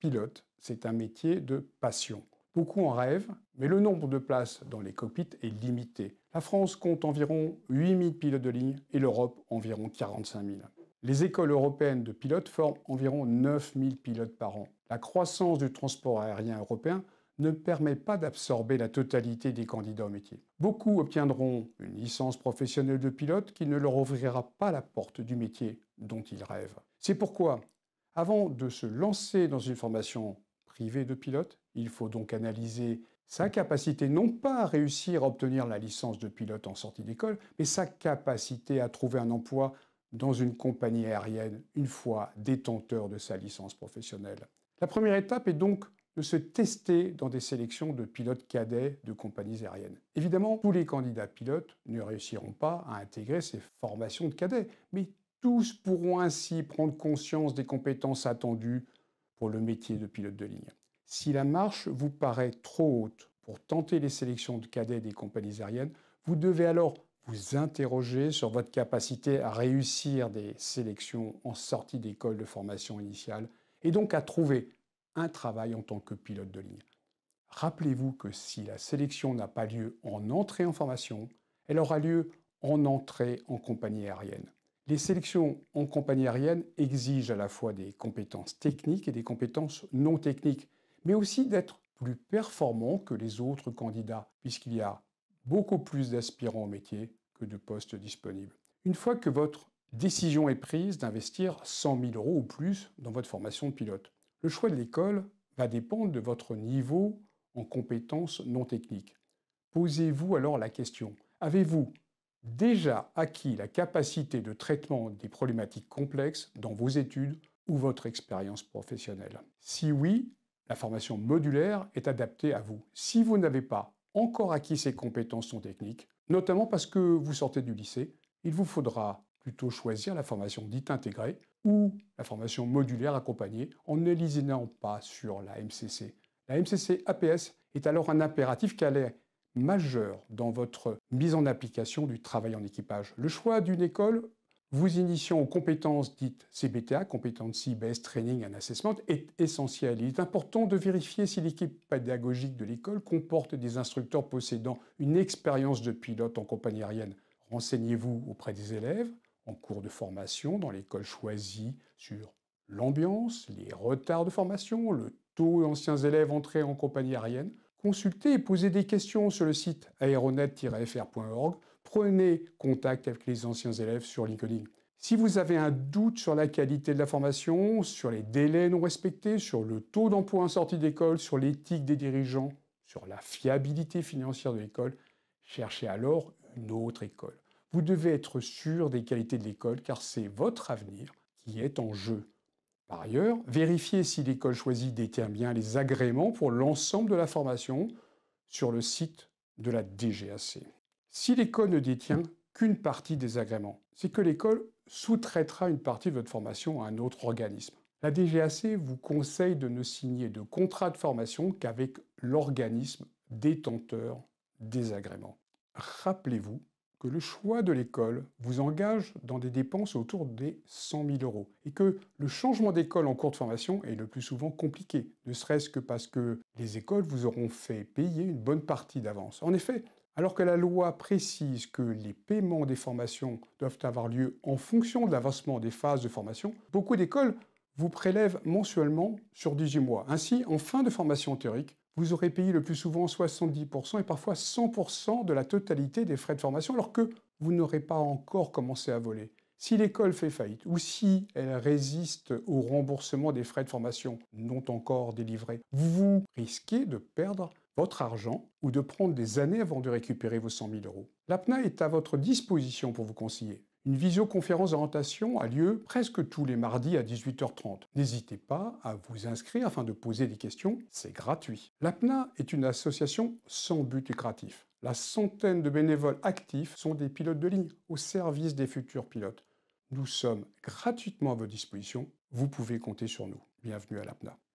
pilote, c'est un métier de passion. Beaucoup en rêvent, mais le nombre de places dans les cockpits est limité. La France compte environ 8000 pilotes de ligne et l'Europe environ 45 000. Les écoles européennes de pilotes forment environ 9000 pilotes par an. La croissance du transport aérien européen ne permet pas d'absorber la totalité des candidats au métier. Beaucoup obtiendront une licence professionnelle de pilote qui ne leur ouvrira pas la porte du métier dont ils rêvent. C'est pourquoi, avant de se lancer dans une formation privée de pilote, il faut donc analyser sa capacité non pas à réussir à obtenir la licence de pilote en sortie d'école, mais sa capacité à trouver un emploi dans une compagnie aérienne une fois détenteur de sa licence professionnelle. La première étape est donc de se tester dans des sélections de pilotes cadets de compagnies aériennes. Évidemment, tous les candidats pilotes ne réussiront pas à intégrer ces formations de cadets, mais tous pourront ainsi prendre conscience des compétences attendues pour le métier de pilote de ligne. Si la marche vous paraît trop haute pour tenter les sélections de cadets des compagnies aériennes, vous devez alors vous interroger sur votre capacité à réussir des sélections en sortie d'école de formation initiale et donc à trouver un travail en tant que pilote de ligne. Rappelez-vous que si la sélection n'a pas lieu en entrée en formation, elle aura lieu en entrée en compagnie aérienne. Les sélections en compagnie aérienne exigent à la fois des compétences techniques et des compétences non techniques, mais aussi d'être plus performant que les autres candidats, puisqu'il y a beaucoup plus d'aspirants au métier que de postes disponibles. Une fois que votre décision est prise d'investir 100 000 € ou plus dans votre formation de pilote, le choix de l'école va dépendre de votre niveau en compétences non techniques. Posez-vous alors la question, avez-vous déjà acquis la capacité de traitement des problématiques complexes dans vos études ou votre expérience professionnelle? Si oui, la formation modulaire est adaptée à vous. Si vous n'avez pas encore acquis ces compétences non techniques, notamment parce que vous sortez du lycée, il vous faudra plutôt choisir la formation dite intégrée ou la formation modulaire accompagnée en ne lésinant pas sur la MCC. La MCC APS est alors un impératif car elle est majeur dans votre mise en application du travail en équipage. Le choix d'une école vous initiant aux compétences dites CBTA, Competency Based Training and Assessment, est essentiel. Il est important de vérifier si l'équipe pédagogique de l'école comporte des instructeurs possédant une expérience de pilote en compagnie aérienne. Renseignez-vous auprès des élèves en cours de formation dans l'école choisie sur l'ambiance, les retards de formation, le taux d'anciens élèves entrés en compagnie aérienne. Consultez et posez des questions sur le site aeronet-fr.org. Prenez contact avec les anciens élèves sur LinkedIn. Si vous avez un doute sur la qualité de la formation, sur les délais non respectés, sur le taux d'emploi en sortie d'école, sur l'éthique des dirigeants, sur la fiabilité financière de l'école, cherchez alors une autre école. Vous devez être sûr des qualités de l'école car c'est votre avenir qui est en jeu. Par ailleurs, vérifiez si l'école choisie détient bien les agréments pour l'ensemble de la formation sur le site de la DGAC. Si l'école ne détient qu'une partie des agréments, c'est que l'école sous-traitera une partie de votre formation à un autre organisme. La DGAC vous conseille de ne signer de contrat de formation qu'avec l'organisme détenteur des agréments. Rappelez-vous que le choix de l'école vous engage dans des dépenses autour des 100 000 € et que le changement d'école en cours de formation est le plus souvent compliqué, ne serait-ce que parce que les écoles vous auront fait payer une bonne partie d'avance. En effet, alors que la loi précise que les paiements des formations doivent avoir lieu en fonction de l'avancement des phases de formation, beaucoup d'écoles vous prélèvent mensuellement sur 18 mois. Ainsi, en fin de formation théorique, vous aurez payé le plus souvent 70% et parfois 100% de la totalité des frais de formation alors que vous n'aurez pas encore commencé à voler. Si l'école fait faillite ou si elle résiste au remboursement des frais de formation non encore délivrés, vous risquez de perdre votre argent ou de prendre des années avant de récupérer vos 100 000 €. L'APNA est à votre disposition pour vous conseiller. Une visioconférence d'orientation a lieu presque tous les mardis à 18h30. N'hésitez pas à vous inscrire afin de poser des questions, c'est gratuit. L'APNA est une association sans but lucratif. La centaine de bénévoles actifs sont des pilotes de ligne au service des futurs pilotes. Nous sommes gratuitement à votre disposition, vous pouvez compter sur nous. Bienvenue à l'APNA.